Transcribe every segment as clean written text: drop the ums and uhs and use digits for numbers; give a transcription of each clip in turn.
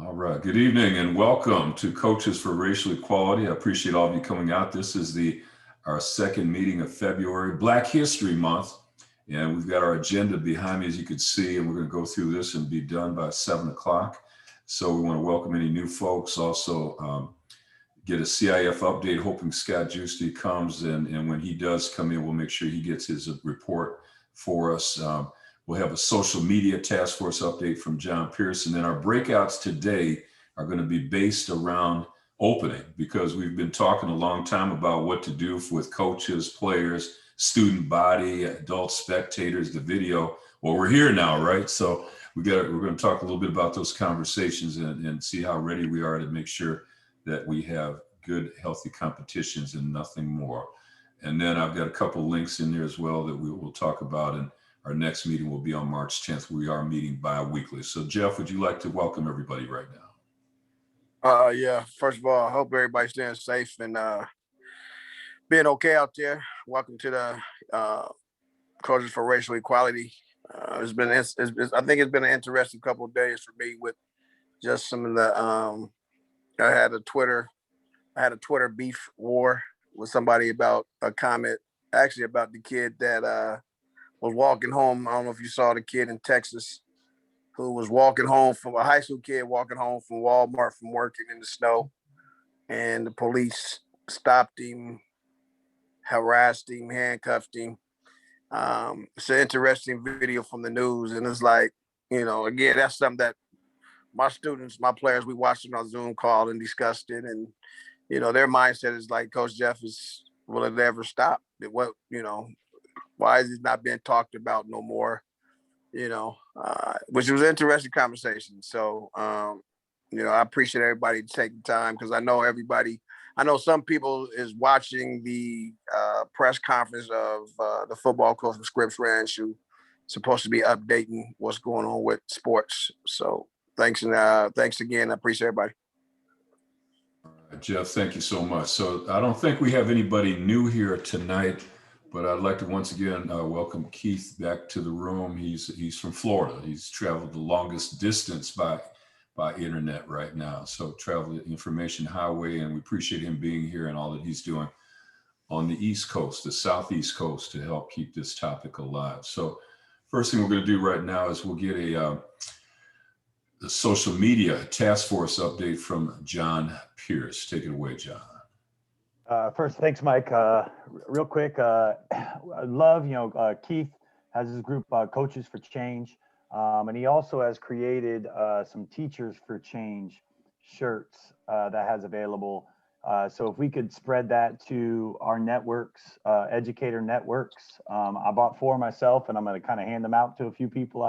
All right. Good evening and welcome to Coaches for Racial Equality. I appreciate all of you coming out. This is our second meeting of February, Black History Month. And we've got our agenda behind me, as you can see, and we're going to go through this and be done by 7 o'clock. So we want to welcome any new folks. Also, get a CIF update, hoping Scott Giusti comes. And when he does come in, we'll make sure he gets his report for us. We'll have a social media task force update from John Pierce. And then our breakouts today are going to be based around opening, because we've been talking a long time about what to do with coaches, players, student body, adult spectators, the video. Well, we're here now, right? So we're going to talk a little bit about those conversations and see how ready we are to make sure that we have good, healthy competitions and nothing more. And then I've got a couple links in there as well that we will talk about. And our next meeting will be on March 10th. We are meeting bi-weekly. So Jeff, would you like to welcome everybody right now? Yeah, first of all, I hope everybody's staying safe and being okay out there. Welcome to the Coaches for Racial Equality. I think it's been an interesting couple of days for me with just some of the, I had a Twitter beef war with somebody about a comment, actually about the kid that was walking home. I don't know if you saw the kid in Texas who was walking home from a high school kid walking home from Walmart from working in the snow, and the police stopped him, harassed him, handcuffed him. It's an interesting video from the news, and it's like, again, that's something that my students, my players, we watched it on Zoom call and discussed it, and their mindset is like, Coach Jeff, will it ever stop? Why is it not being talked about no more? Which was an interesting conversation. So, I appreciate everybody taking time, because I know some people is watching the press conference of the football coach from Scripps Ranch, who supposed to be updating what's going on with sports. So thanks again. I appreciate everybody. Jeff, thank you so much. So I don't think we have anybody new here tonight, but I'd like to once again welcome Keith back to the room. He's from Florida. He's traveled the longest distance by internet right now. So travel the information highway, and we appreciate him being here and all that he's doing on the East Coast, the Southeast Coast, to help keep this topic alive. So first thing we're going to do right now is we'll get the social media task force update from John Pierce. Take it away, John. First, thanks, Mike. Real quick, I love, Keith has his group, Coaches for Change, and he also has created some Teachers for Change shirts that has available. So if we could spread that to our networks, educator networks. I bought 4 myself, and I'm going to kind of hand them out to a few people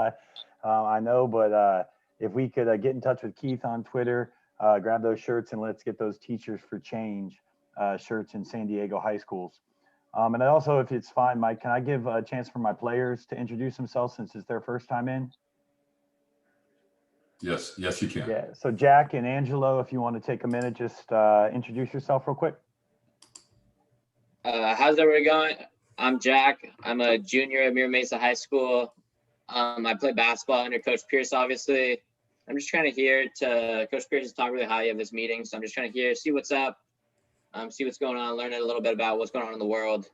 I know, but if we could get in touch with Keith on Twitter, grab those shirts, and let's get those Teachers for Change shirts in San Diego high schools. And also, if it's fine, Mike, can I give a chance for my players to introduce themselves since it's their first time in? Yes, you can. Yeah, so Jack and Angelo, if you want to take a minute, just introduce yourself real quick. How's everybody going? I'm Jack. I'm a junior at Mira Mesa High School. I play basketball under Coach Pierce, obviously. I'm just trying to hear Coach Pierce is talking really highly of this meeting, so I'm just trying to see what's up, see what's going on, learn a little bit about what's going on in the world,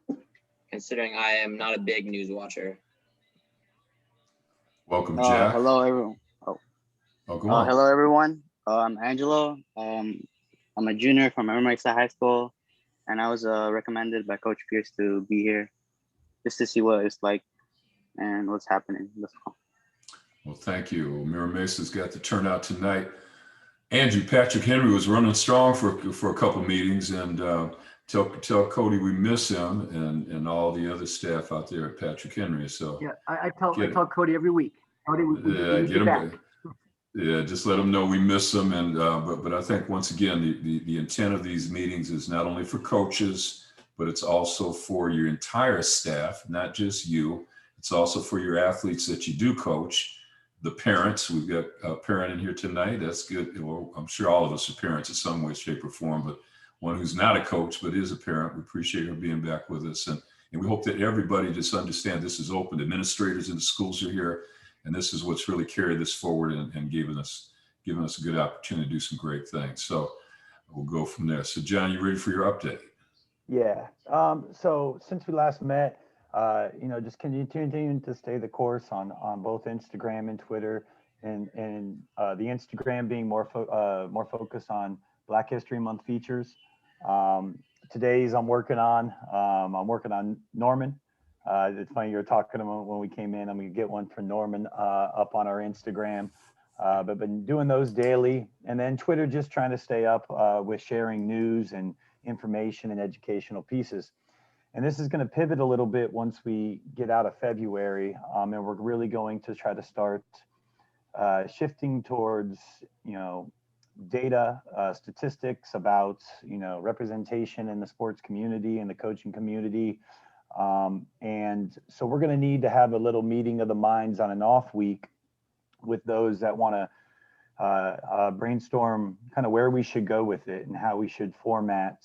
considering I am not a big news watcher. Welcome, Jack. Hello, everyone. Go on. Hello, everyone. I'm Angelo. I'm a junior from Mira Mesa High School, and I was recommended by Coach Pierce to be here just to see what it's like and what's happening. Well, thank you. Mira Mesa's got the turnout tonight. Andrew, Patrick Henry was running strong for a couple meetings, and tell Cody we miss him and all the other staff out there at Patrick Henry. So yeah, I tell Cody every week. Cody, get him back. Yeah, just let them know we miss them. And but I think once again the intent of these meetings is not only for coaches, but it's also for your entire staff, not just you. It's also for your athletes that you do coach. The parents, we've got a parent in here tonight. That's good. Well, I'm sure all of us are parents in some way, shape, or form, but one who's not a coach, but is a parent. We appreciate her being back with us. And we hope that everybody just understand this is open. Administrators in the schools are here. And this is what's really carried this forward and given us given us a good opportunity to do some great things. So we'll go from there. So John, you ready for your update? Yeah. So since we last met, just continuing to stay the course on both Instagram and Twitter, and the Instagram being more focused on Black History Month features. Today's I'm working on Norman. It's funny, you were talking about when we came in. I'm gonna get one for Norman up on our Instagram. But been doing those daily, and then Twitter, just trying to stay up with sharing news and information and educational pieces. And this is going to pivot a little bit once we get out of February, and we're really going to try to start shifting towards, data, statistics about, representation in the sports community and the coaching community. And so we're going to need to have a little meeting of the minds on an off week with those that want to brainstorm kind of where we should go with it and how we should format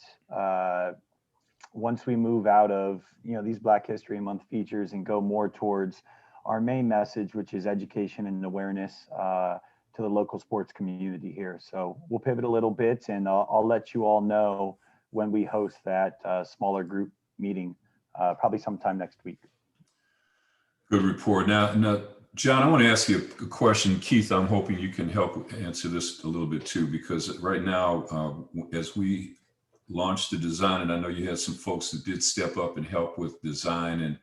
once we move out of these Black History Month features and go more towards our main message, which is education and awareness to the local sports community here. So we'll pivot a little bit, and I'll let you all know when we host that smaller group meeting, probably sometime next week. Good report. Now, John, I want to ask you a question. Keith, I'm hoping you can help answer this a little bit too, because right now, as we launched the design, and I know you had some folks that did step up and help with design and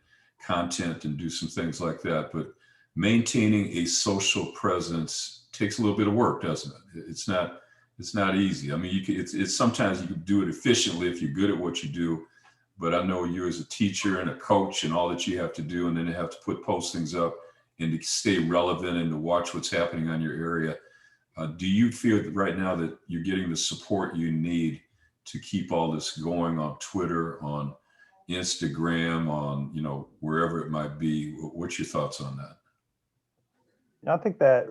content and do some things like that, but maintaining a social presence takes a little bit of work, doesn't it? It's not easy. I mean, it's sometimes you can do it efficiently if you're good at what you do, but I know you as a teacher and a coach and all that you have to do, and then you have to put postings up and to stay relevant and to watch what's happening on your area. Do you feel that right now that you're getting the support you need to keep all this going on Twitter, on Instagram, on, wherever it might be? What's your thoughts on that? I think that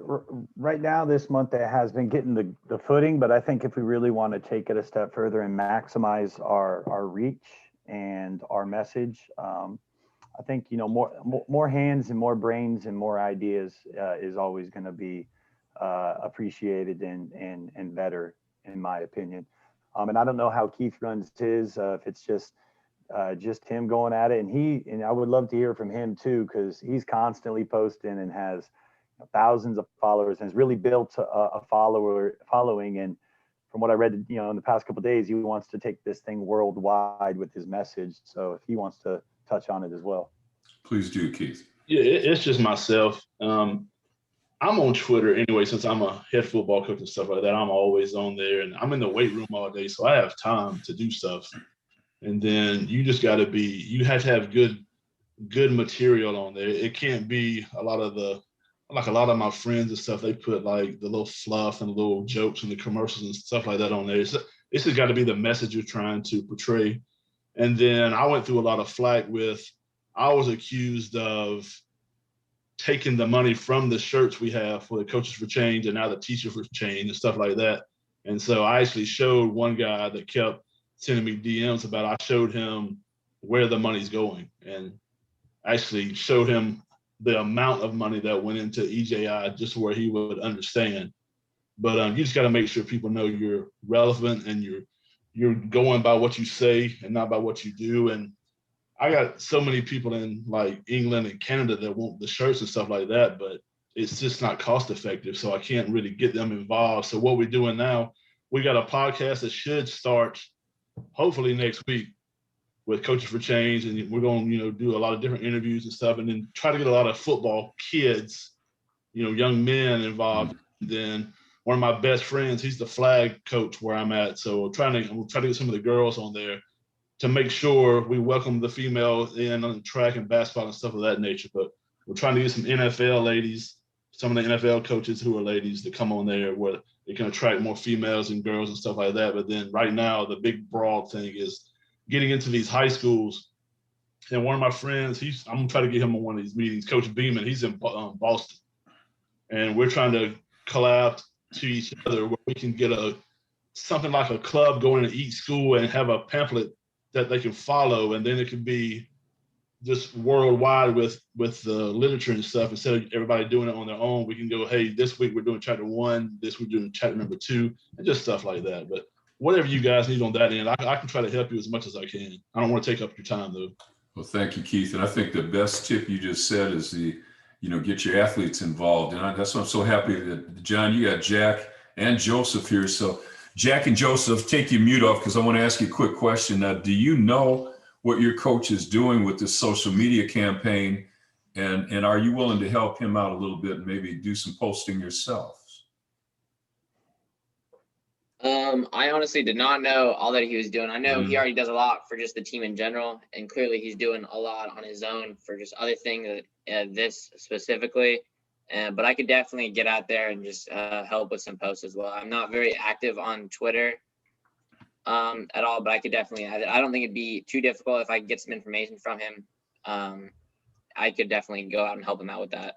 right now, this month, it has been getting the footing, but I think if we really want to take it a step further and maximize our reach and our message, I think, more hands and more brains and more ideas is always going to be appreciated and better, in my opinion. And I don't know how Keith runs his, if it's just him going at it. And I would love to hear from him too, because he's constantly posting and has thousands of followers and has really built a following. And from what I read, in the past couple of days, he wants to take this thing worldwide with his message. So if he wants to touch on it as well. Please do, Keith. Yeah, it's just myself. I'm on Twitter anyway, since I'm a head football coach and stuff like that. I'm always on there, and I'm in the weight room all day, so I have time to do stuff. And then you just got to you have to have good material on there. It can't be a lot of my friends and stuff. They put like the little fluff and little jokes and the commercials and stuff like that on there. It's just got to be the message you're trying to portray. And then I went through a lot of flack I was accused of taking the money from the shirts we have for the Coaches for Change and now the Teachers for Change and stuff like that. And so I actually showed one guy that kept sending me DMs about it. I showed him where the money's going and actually showed him the amount of money that went into EJI just where he would understand. But you just got to make sure people know you're relevant and you're going by what you say and not by what you do. And I got so many people in like England and Canada that want the shirts and stuff like that, but it's just not cost effective. So I can't really get them involved. So what we're doing now, we got a podcast that should start hopefully next week with Coaches for Change. And we're going to, do a lot of different interviews and stuff, and then try to get a lot of football kids, young men involved. And then one of my best friends, he's the flag coach where I'm at. So we'll try to get some of the girls on there to make sure we welcome the females in on track and basketball and stuff of that nature. But we're trying to get some NFL ladies, some of the NFL coaches who are ladies, to come on there where it can attract more females and girls and stuff like that. But then right now, the big broad thing is getting into these high schools. And one of my friends, I'm gonna try to get him on one of these meetings, Coach Beeman, he's in Boston. And we're trying to collab to each other where we can get something like a club going to each school and have a pamphlet that they can follow. And then it could be just worldwide with the literature and stuff. Instead of everybody doing it on their own, we can go, hey, this week we're doing chapter 1, this week we're doing chapter number 2, and just stuff like that. But whatever you guys need on that end, I can try to help you as much as I can. I don't want to take up your time though. Well, thank you, Keith. And I think the best tip you just said is get your athletes involved. And that's why I'm so happy that, John, you got Jack and Joseph here. So Jack and Joseph, take your mute off because I want to ask you a quick question. Now, do you know what your coach is doing with this social media campaign? And are you willing to help him out a little bit and maybe do some posting yourself? I honestly did not know all that he was doing. I know he already does a lot for just the team in general, and clearly he's doing a lot on his own for just other things, this specifically. But I could definitely get out there and just help with some posts as well. I'm not very active on Twitter at all, but I could definitely, I don't think it'd be too difficult if I could get some information from him. I could definitely go out and help him out with that.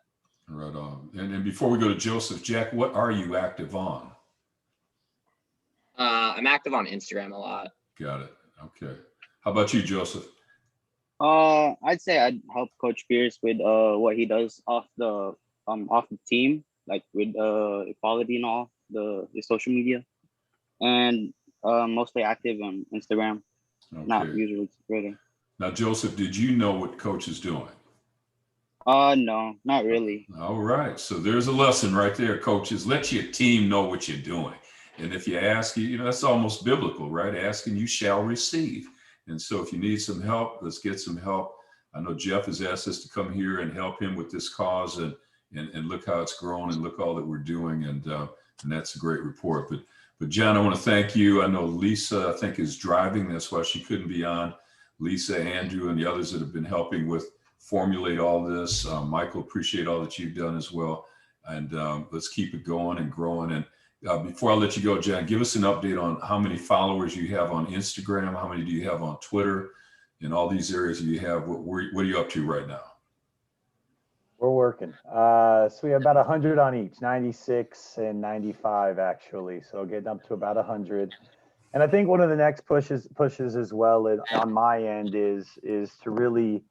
Right on. And before we go to Joseph, Jack, what are you active on? I'm active on Instagram a lot. Got it. Okay. How about you, Joseph? I'd say I'd help Coach Pierce with what he does off the team, like with equality and all the social media, and mostly active on Instagram. Okay. Not usually Twitter. Now, Joseph, did you know what Coach is doing? No, not really. All right. So there's a lesson right there, coaches. Let your team know what you're doing. And if you ask, that's almost biblical, right? Asking, you shall receive. And so if you need some help, let's get some help. I know Jeff has asked us to come here and help him with this cause, and look how it's grown, and look all that we're doing. And that's a great report. But John, I want to thank you. I know Lisa, I think, is driving. That's why she couldn't be on. Lisa, Andrew, and the others that have been helping with formulate all this. Michael, appreciate all that you've done as well. And let's keep it going and growing. And before I let you go, John, give us an update on how many followers you have on Instagram, how many do you have on Twitter, and all these areas that you have. What are you up to right now? We're working. So we have about 100 on each, 96 and 95 actually. So getting up to about 100. And I think one of the next pushes as well on my end is to really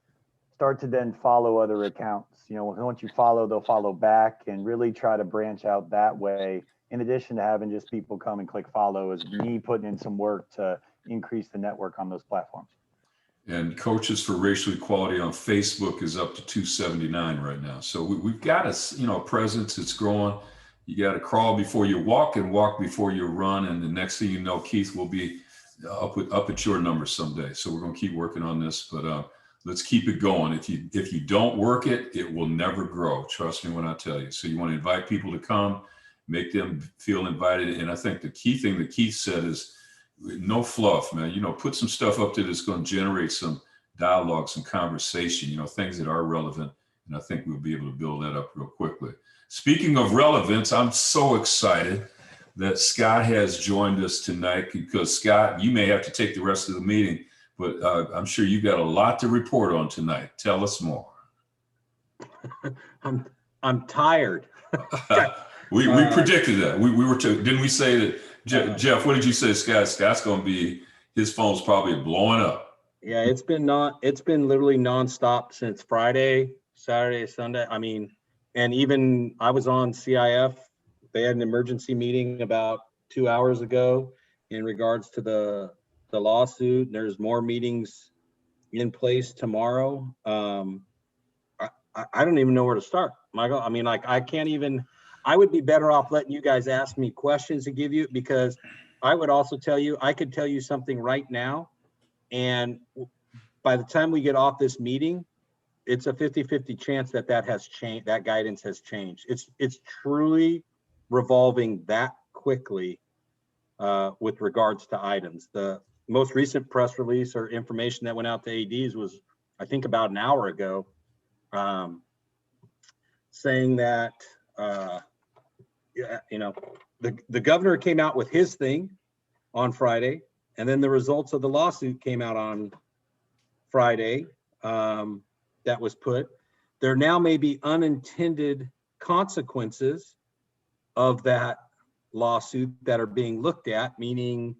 start to then follow other accounts. Once you follow, they'll follow back, and really try to branch out that way. In addition to having just people come and click follow, is me putting in some work to increase the network on those platforms. And Coaches for Racial Equality on Facebook is up to 279 right now. So we've got a presence. It's growing. You got to crawl before you walk, and walk before you run. And the next thing you know, Keith will be up at your number someday. So we're going to keep working on this, but let's keep it going. If you don't work it, it will never grow. Trust me when I tell you. So you want to invite people to come, make them feel invited. And I think the key thing that Keith said is no fluff, man. Put some stuff up there that's going to generate some dialogue, some conversation, things that are relevant. And I think we'll be able to build that up real quickly. Speaking of relevance, I'm so excited that Scott has joined us tonight, because Scott, you may have to take the rest of the meeting, but I'm sure you got a lot to report on tonight. Tell us more. I'm tired. We predicted that. We were didn't we say that? Jeff, what did you say, Scott? Scott's going to be, his phone's probably blowing up. Yeah, it's been literally nonstop since Friday, Saturday, Sunday. I mean, and even I was on CIF. They had an emergency meeting about 2 hours ago in regards to the lawsuit. There's more meetings in place tomorrow. I don't even know where to start, Michael. I mean, I can't even. I would be better off letting you guys ask me questions to give you, because I would also tell you, I could tell you something right now, and by the time we get off this meeting, it's a 50-50 chance that has changed, that guidance has changed. It's truly revolving that quickly with regards to items. The most recent press release or information that went out to ADs was, I think, about an hour ago, saying that the governor came out with his thing on Friday, and then the results of the lawsuit came out on Friday. That was put. There now may be unintended consequences of that lawsuit that are being looked at, meaning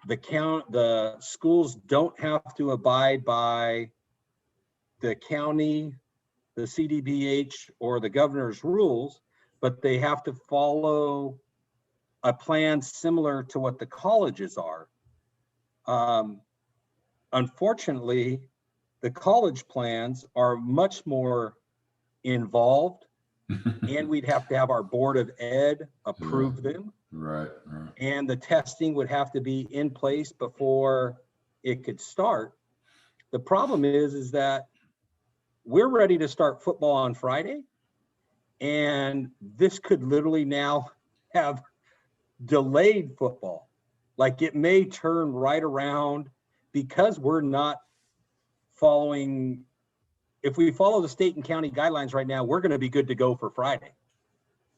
the schools don't have to abide by the county, the CDBH, or the governor's rules, but they have to follow a plan similar to what the colleges are. Unfortunately, the college plans are much more involved, and we'd have to have our Board of Ed approve them. Right. And the testing would have to be in place before it could start. The problem is that we're ready to start football on Friday, and this could literally now have delayed football. Like, it may turn right around because we're not following. If we follow the state and county guidelines right now, we're going to be good to go for Friday.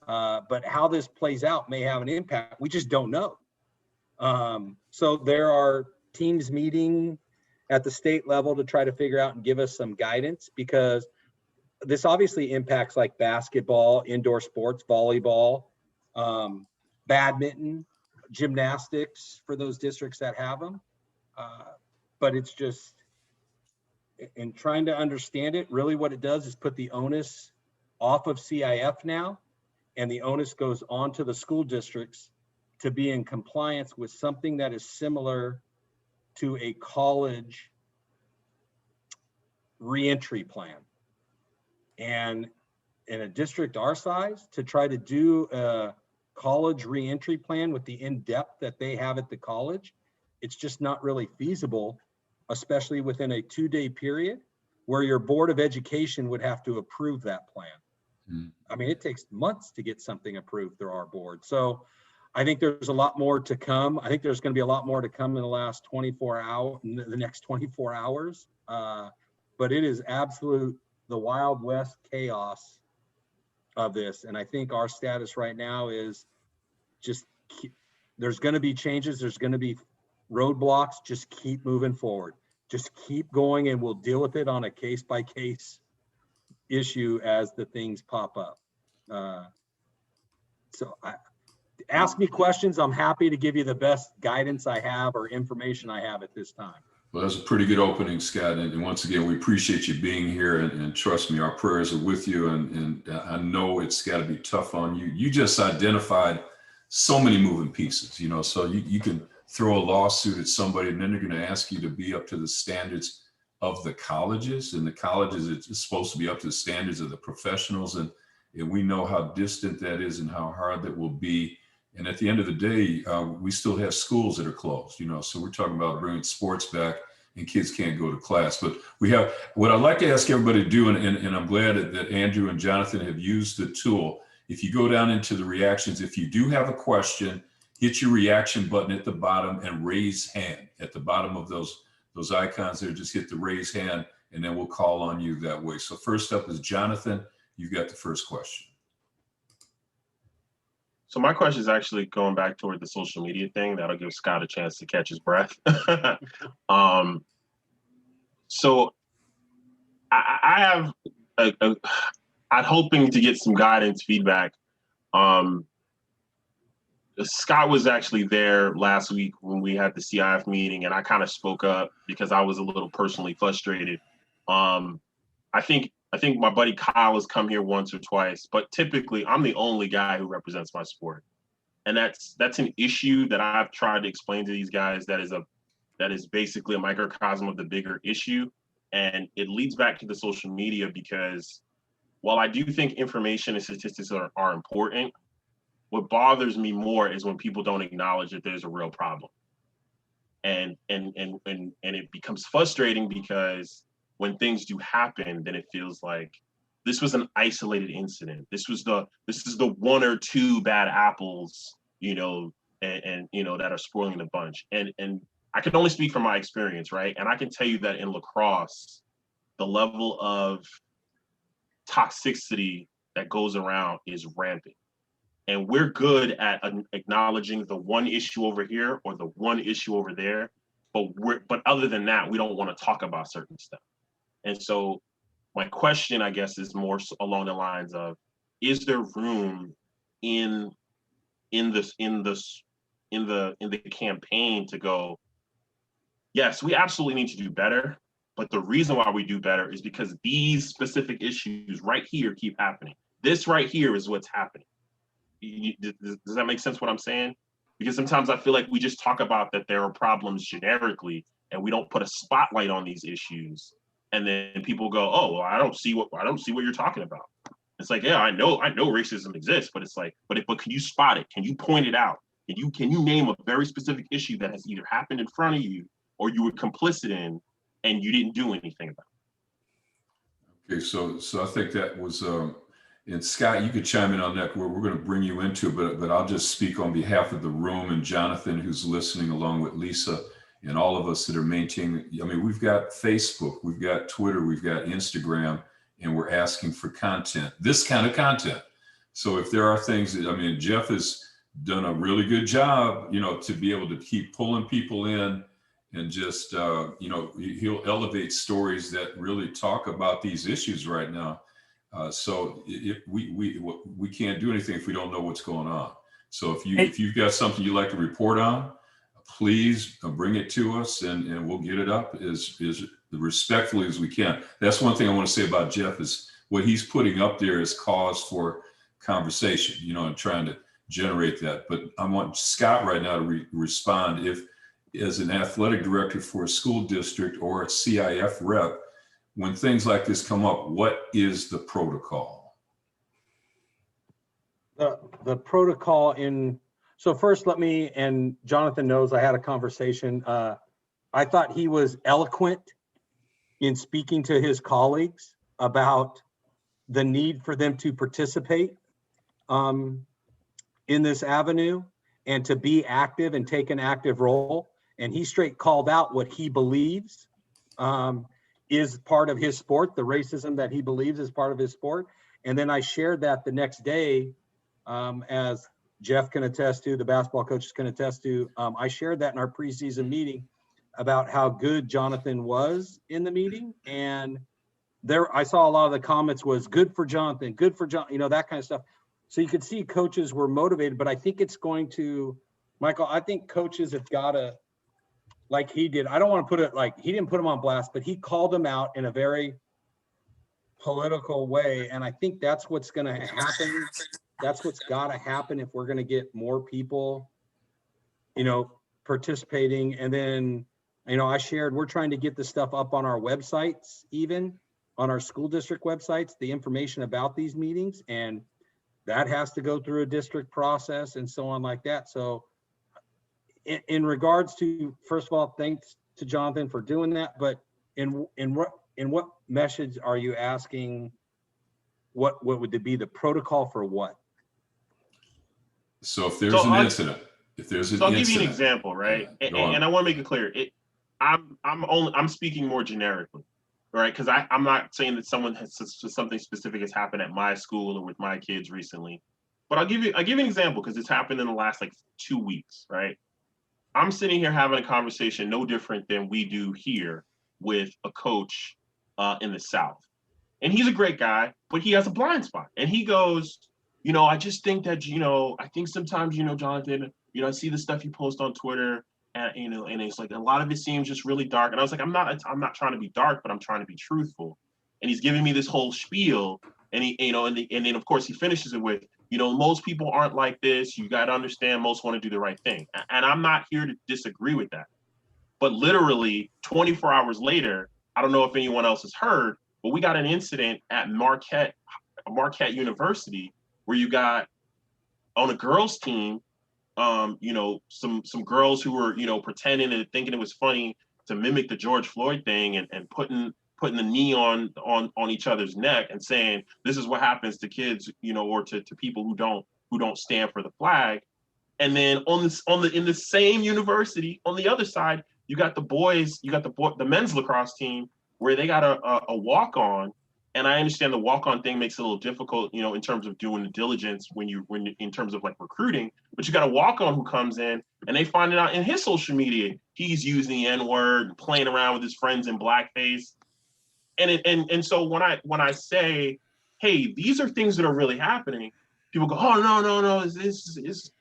But how this plays out may have an impact. We just don't know. So there are teams meeting at the state level to try to figure out and give us some guidance, because this obviously impacts like basketball, indoor sports, volleyball, badminton, gymnastics for those districts that have them. But it's just, in trying to understand it, really what it does is put the onus off of CIF now, and the onus goes on to the school districts to be in compliance with something that is similar to a college reentry plan. And in a district our size, to try to do a college reentry plan with the in-depth that they have at the college, it's just not really feasible, especially within a 2-day period where your Board of Education would have to approve that plan. I mean, it takes months to get something approved through our board. So I think there's a lot more to come. I think there's going to be a lot more to come in the last 24 hours, the next 24 hours. But it is the Wild West chaos of this. And I think our status right now is just there's going to be changes. There's going to be roadblocks. Just keep moving forward. Just keep going, and we'll deal with it on a case-by-case issue as the things pop up. So ask me questions. I'm happy to give you the best guidance I have or information I have at this time. Well, that's a pretty good opening, Scott. And once again, we appreciate you being here. And trust me, our prayers are with you. And I know it's got to be tough on you. You just identified so many moving pieces, so you can throw a lawsuit at somebody, and then they're going to ask you to be up to the standards of the colleges, and the colleges, it's supposed to be up to the standards of the professionals. And we know how distant that is and how hard that will be. And at the end of the day, we still have schools that are closed, so we're talking about bringing sports back, and kids can't go to class. But we have, what I'd like to ask everybody to do, and I'm glad that Andrew and Jonathan have used the tool. If you go down into the reactions, if you do have a question, hit your reaction button at the bottom and raise hand at the bottom of those icons there. Just hit the raise hand, and then we'll call on you that way. So first up is Jonathan. You've got the first question. So my question is actually going back toward the social media thing. That'll give Scott a chance to catch his breath. So I have I'm hoping to get some guidance, feedback. Scott was actually there last week when we had the CIF meeting, and I kind of spoke up because I was a little personally frustrated. I think my buddy Kyle has come here once or twice, but typically I'm the only guy who represents my sport. And that's an issue that I've tried to explain to these guys that is basically a microcosm of the bigger issue. And it leads back to the social media, because while I do think information and statistics are important, what bothers me more is when people don't acknowledge that there's a real problem. And it becomes frustrating, because when things do happen, then it feels like this was an isolated incident. This is the one or two bad apples, and that are spoiling the bunch. And I can only speak from my experience, right? And I can tell you that in lacrosse, the level of toxicity that goes around is rampant. And we're good at acknowledging the one issue over here or the one issue over there, but other than that, we don't want to talk about certain stuff. And so my question, I guess, is more along the lines of, is there room in the campaign to go, yes, we absolutely need to do better, But the reason why we do better is because these specific issues right here keep happening. This right here is what's happening. Does that make sense what I'm saying? Because sometimes I feel like we just talk about that there are problems generically and we don't put a spotlight on these issues. And then people go, oh, well, I don't see what you're talking about. It's like, yeah, I know racism exists, but it's like, but can you spot it? Can you point it out? Can you name a very specific issue that has either happened in front of you or you were complicit in and you didn't do anything about it? Okay, so I think that was, and Scott, you could chime in on that. We're going to bring you into it, but I'll just speak on behalf of the room and Jonathan, who's listening, along with Lisa and all of us that are maintaining. I mean, we've got Facebook, we've got Twitter, we've got Instagram, and we're asking for content, this kind of content. So if there are things that, I mean, Jeff has done a really good job, to be able to keep pulling people in and just, he'll elevate stories that really talk about these issues right now. So if we can't do anything if we don't know what's going on. So if you've got something you'd like to report on, please bring it to us and we'll get it up as respectfully as we can. That's one thing I want to say about Jeff is what he's putting up there is cause for conversation, and trying to generate that. But I want Scott right now to respond. If as an athletic director for a school district or a CIF rep, when things like this come up, what is the protocol? The protocol so first and Jonathan knows I had a conversation. I thought he was eloquent in speaking to his colleagues about the need for them to participate in this avenue and to be active and take an active role. And he straight called out what he believes is part of his sport, the racism that he believes is part of his sport. And then I shared that the next day, as Jeff can attest to, the basketball coaches can attest to. I shared that in our preseason meeting about how good Jonathan was in the meeting. And I saw a lot of the comments was good for Jonathan, that kind of stuff. So you could see coaches were motivated, but I think it's going to, Michael, I think coaches have got to, like he did, I don't want to put it like, he didn't put him on blast, but he called them out in a very political way. And I think that's what's going to happen. That's what's got to happen if we're going to get more people, participating. And then, I shared, we're trying to get this stuff up on our websites, even on our school district websites, the information about these meetings. And that has to go through a district process and so on like that. So in regards to, first of all, thanks to Jonathan for doing that, but in what message are you asking? What would it be the protocol for what? So if there's an incident, I'll give you an example, right? And I want to make it clear. I'm speaking more generically, right? Because I'm not saying that something specific has happened at my school or with my kids recently, but I'll give you an example because it's happened in the last 2 weeks, right? I'm sitting here having a conversation no different than we do here with a coach in the South. And he's a great guy, but he has a blind spot. And he goes, I just think that, I think sometimes, Jonathan, I see the stuff you post on Twitter and, and it's like a lot of it seems just really dark. And I was like, I'm not trying to be dark, but I'm trying to be truthful. And he's giving me this whole spiel. And and then of course he finishes it with, most people aren't like this. You got to understand most want to do the right thing. And I'm not here to disagree with that. But literally 24 hours later, I don't know if anyone else has heard, but we got an incident at Marquette University where you got on a girls team, some girls who were, pretending and thinking it was funny to mimic the George Floyd thing and putting the knee on each other's neck and saying, this is what happens to kids, or to people who don't stand for the flag. And then in the same university, on the other side, you got the men's lacrosse team where they got a walk-on. And I understand the walk-on thing makes it a little difficult, in terms of doing the diligence when in terms of recruiting, but you got a walk-on who comes in and they find it out in his social media. He's using the N-word, playing around with his friends in blackface. And so when I say, hey, these are things that are really happening, people go, oh, no, this is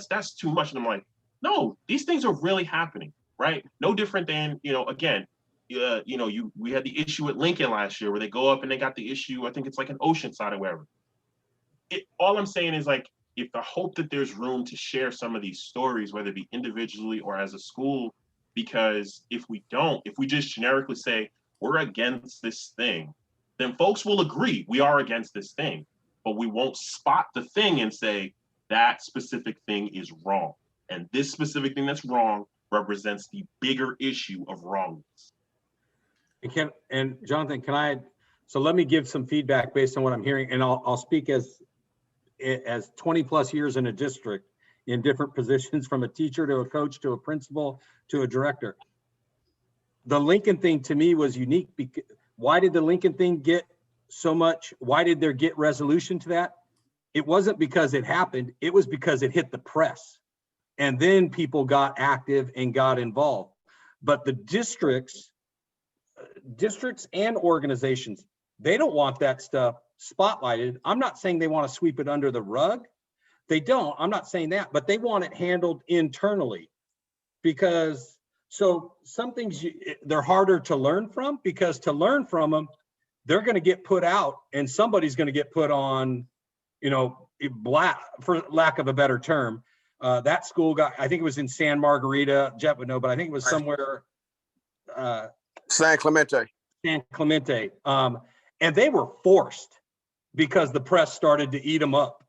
that's too much. And I'm like, no, these things are really happening, right? No different than, again, we had the issue at Lincoln last year where they go up and they got the issue. I think it's like an Oceanside or wherever. All I'm saying is, like, if I hope that there's room to share some of these stories, whether it be individually or as a school, because if we just generically say we're against this thing, then folks will agree we are against this thing, but we won't spot the thing and say that specific thing is wrong. And this specific thing that's wrong represents the bigger issue of wrongness. And Jonathan, so let me give some feedback based on what I'm hearing, and I'll speak as 20 plus years in a district in different positions, from a teacher to a coach to a principal to a director. The Lincoln thing to me was unique. Because why did the Lincoln thing get so much? Why did there get resolution to that? It wasn't because it happened. It was because it hit the press. And then people got active and got involved. But the districts and organizations, they don't want that stuff spotlighted. I'm not saying they want to sweep it under the rug. They don't. I'm not saying that, but they want it handled internally, because so some things they're harder to learn from, because to learn from them, they're going to get put out and somebody's going to get put on, black, for lack of a better term. That school got, I think it was in San Margarita, Jeff would know, but I think it was somewhere. San Clemente. And they were forced because the press started to eat them up,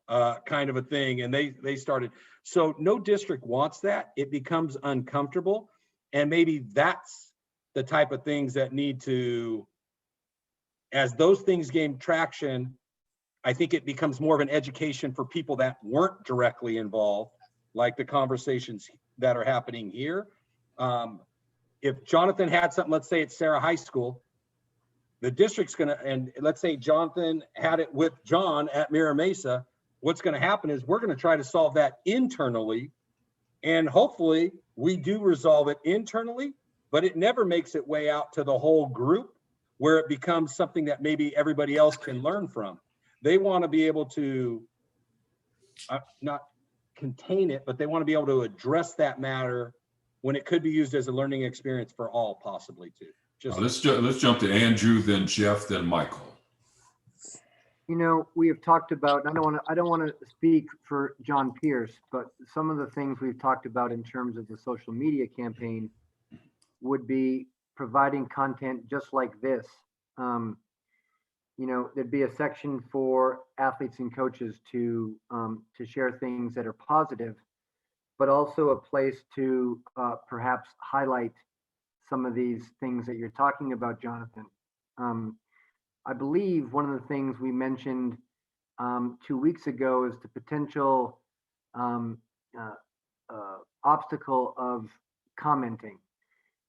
kind of a thing. And they started. So no district wants that. It becomes uncomfortable. And maybe that's the type of things that need to, as those things gain traction, I think it becomes more of an education for people that weren't directly involved, like the conversations that are happening here. If Jonathan had something, let's say it's Sarah High School, the district's and let's say Jonathan had it with John at Mira Mesa, what's gonna happen is we're gonna try to solve that internally, and hopefully we do resolve it internally, but it never makes its way out to the whole group where it becomes something that maybe everybody else can learn from. They wanna be able to, not contain it, but they wanna be able to address that matter when it could be used as a learning experience for all, possibly too. Let's jump to Andrew, then Jeff, then Michael. We have talked about, I don't want to speak for John Pierce, but some of the things we've talked about in terms of the social media campaign would be providing content just like this. There'd be a section for athletes and coaches to share things that are positive, but also a place to perhaps highlight some of these things that you're talking about, Jonathan. I believe one of the things we mentioned 2 weeks ago is the potential obstacle of commenting,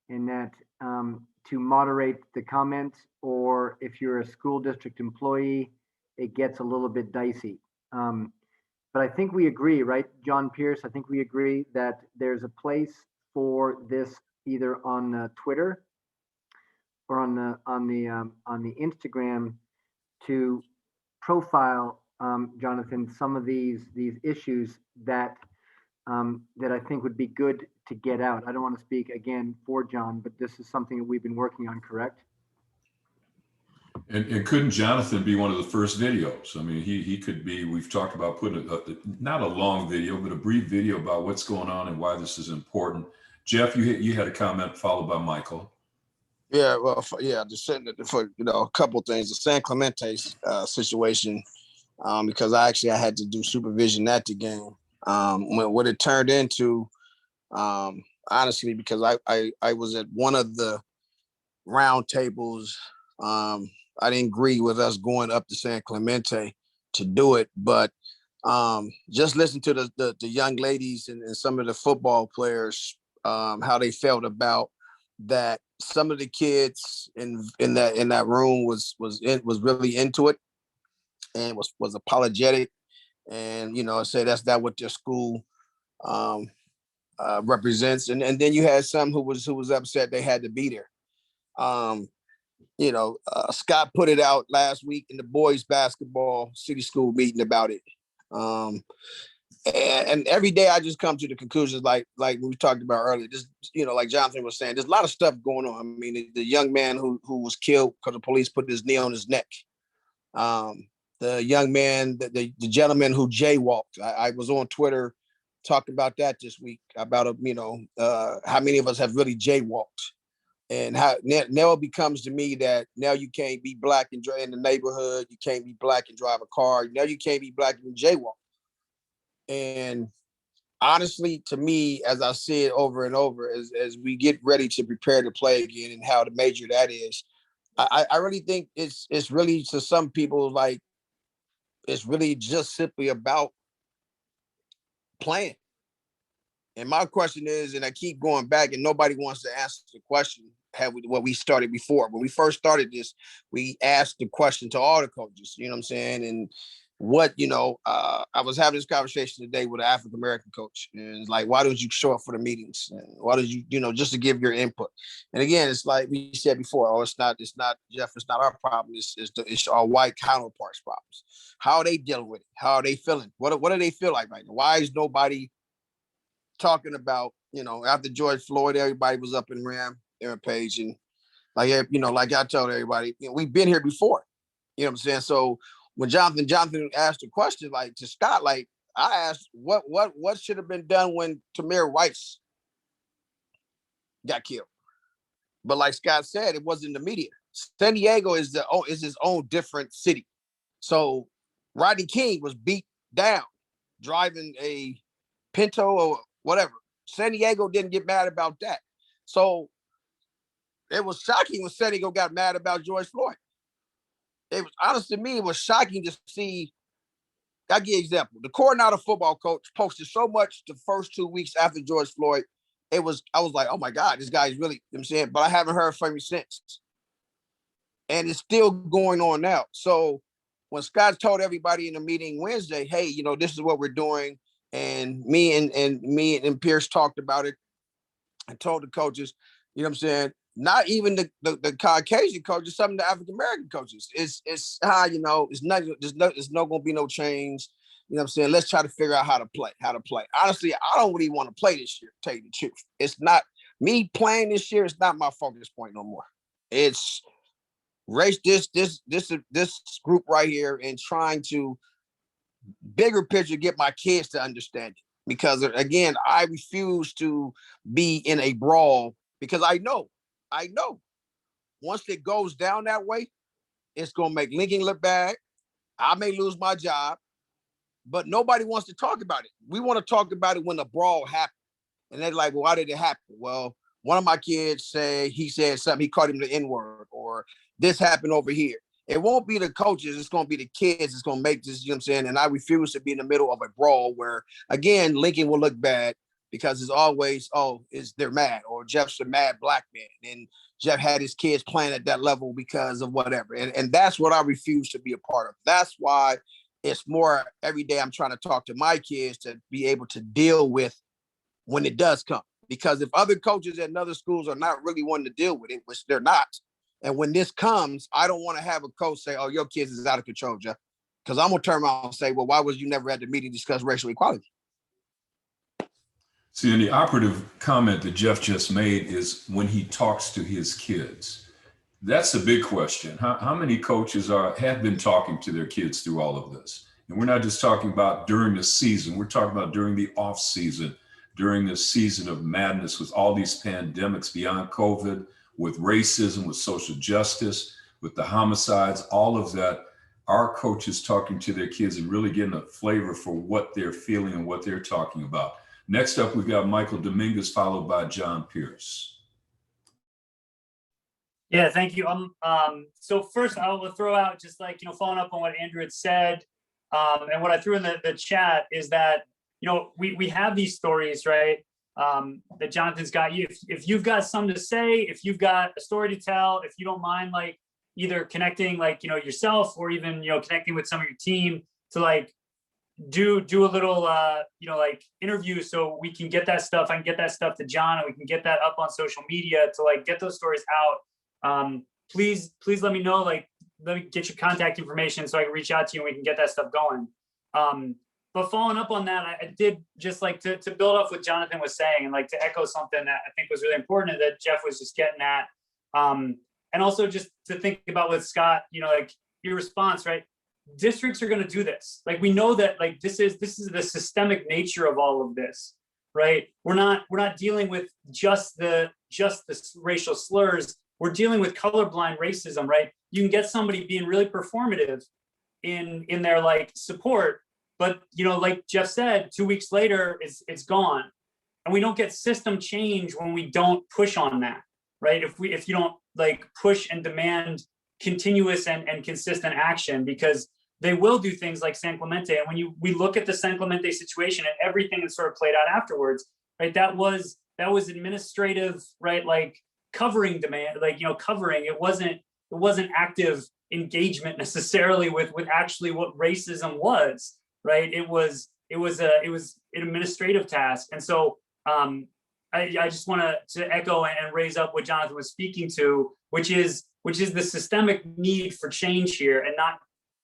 in that to moderate the comments, or if you're a school district employee, it gets a little bit dicey. But I think we agree, right, John Pierce? I think we agree that there's a place for this either on Twitter or on the Instagram to profile, Jonathan, some of these issues that I think would be good to get out. I don't want to speak again for John, but this is something that we've been working on, correct? And couldn't Jonathan be one of the first videos? I mean, he could be. We've talked about putting not a long video, but a brief video about what's going on and why this is important. Jeff, you had a comment followed by Michael. Yeah, well, just saying for a couple things. The San Clemente situation, because I had to do supervision at the game. What it turned into, honestly, because I was at one of the round tables. I didn't agree with us going up to San Clemente to do it, but just listen to the young ladies and some of the football players, how they felt about that. Some of the kids in that room was really into it and was apologetic, and I say that's not what their school represents. And then you had some who was upset they had to be there. Scott put it out last week in the boys basketball city school meeting about it. And every day I just come to the conclusions like we talked about earlier. Just, like Jonathan was saying, there's a lot of stuff going on. I mean, the young man who was killed because the police put his knee on his neck. The young man, the gentleman who jaywalked. I was on Twitter talking about that this week about how many of us have really jaywalked, and how now it becomes to me that now you can't be black and drive in the neighborhood. You can't be black and drive a car. Now you can't be black and jaywalk. And honestly, to me, as I see it over and over, as we get ready to prepare to play again, and how the major that is, I really think it's really, to some people, like, it's really just simply about playing. And my question is, and I keep going back, and nobody wants to answer the question, what we started before. When we first started this, we asked the question to all the coaches, you know what I'm saying? And I was having this conversation today with an African-American coach, and it's like, why don't you show up for the meetings? And why don't you, just to give your input? And again, it's like we said before, it's not Jeff, it's not our problem. It's our white counterparts' problems. How are they dealing with it? How are they feeling? What do they feel like right now? Why is nobody talking about, after George Floyd, everybody was up in Rampage, and like I told everybody, we've been here before. You know what I'm saying? So when Jonathan asked the question, like, to Scott, like, I asked what should have been done when Tamir Rice got killed. But like Scott said, it wasn't the media. San Diego is his own different city. So Rodney King was beat down driving a Pinto or whatever. San Diego didn't get mad about that. So it was shocking when San Diego got mad about George Floyd. It was, honest to me, it was shocking to see. I'll give you an example. The Coronado football coach posted so much the first 2 weeks after George Floyd. I was like, oh my God, this guy's really, you know what I'm saying? But I haven't heard from him since. And it's still going on now. So when Scott told everybody in the meeting Wednesday, hey, this is what we're doing, and me and Pierce talked about it, I told the coaches, you know what I'm saying? Not even the Caucasian coaches, some of the African American coaches. It's it's not gonna be no change. You know what I'm saying? Let's try to figure out how to play. Honestly, I don't really want to play this year, to tell you the truth. It's not me playing this year, it's not my focus point no more. It's race this group right here, and trying to bigger picture get my kids to understand it. Because again, I refuse to be in a brawl, because I know once it goes down that way, it's going to make Lincoln look bad. I may lose my job, but nobody wants to talk about it. We want to talk about it when the brawl happened. And they're like, well, why did it happen? Well, one of my kids he said something, he called him the N-word, or this happened over here. It won't be the coaches, it's going to be the kids. It's going to make this, you know what I'm saying? And I refuse to be in the middle of a brawl where, again, Lincoln will look bad, because it's always, they're mad, or Jeff's a mad black man, and Jeff had his kids playing at that level because of whatever. And that's what I refuse to be a part of. That's why it's more every day I'm trying to talk to my kids to be able to deal with when it does come. Because if other coaches at other schools are not really wanting to deal with it, which they're not, and when this comes, I don't want to have a coach say, oh, your kids is out of control, Jeff. Because I'm going to turn around and say, well, why was you never at the meeting to discuss racial equality? See, and the operative comment that Jeff just made is when he talks to his kids. That's a big question. How many coaches have been talking to their kids through all of this? And we're not just talking about during the season. We're talking about during the off season, during this season of madness with all these pandemics beyond COVID, with racism, with social justice, with the homicides, all of that. Our coaches talking to their kids and really getting a flavor for what they're feeling and what they're talking about. Next up, we've got Michael Dominguez, followed by John Pierce. Yeah, thank you. So first, I will throw out, just like, following up on what Andrew had said, and what I threw in the chat is that, we have these stories, right? That Jonathan's got you. If you've got something to say, if you've got a story to tell, if you don't mind, like, either connecting, like, yourself, or even, connecting with some of your team to, like, do a little, like, interview, so we can get that stuff. I can get that stuff to John, and we can get that up on social media to, like, get those stories out. Please let me know, like, let me get your contact information so I can reach out to you and we can get that stuff going. but following up on that, I did just like to build off what Jonathan was saying and like to echo something that I think was really important and that Jeff was just getting at. And also just to think about with Scott, you know, like your response, right? Districts are going to do this. Like, we know that like this is the systemic nature of all of this, right? We're not dealing with just the racial slurs. We're dealing with colorblind racism, right? You can get somebody being really performative in their like support, but you know, like Jeff said, 2 weeks later it's gone. And we don't get system change when we don't push on that, right? If you don't like push and demand continuous and consistent action, because they will do things like San Clemente. And when we look at the San Clemente situation and everything that sort of played out afterwards, right? That was administrative, right? Like covering demand, like, you know, covering. It wasn't active engagement necessarily with actually what racism was, right? It was an administrative task. And so I just want to echo and raise up what Jonathan was speaking to, which is the systemic need for change here, and not,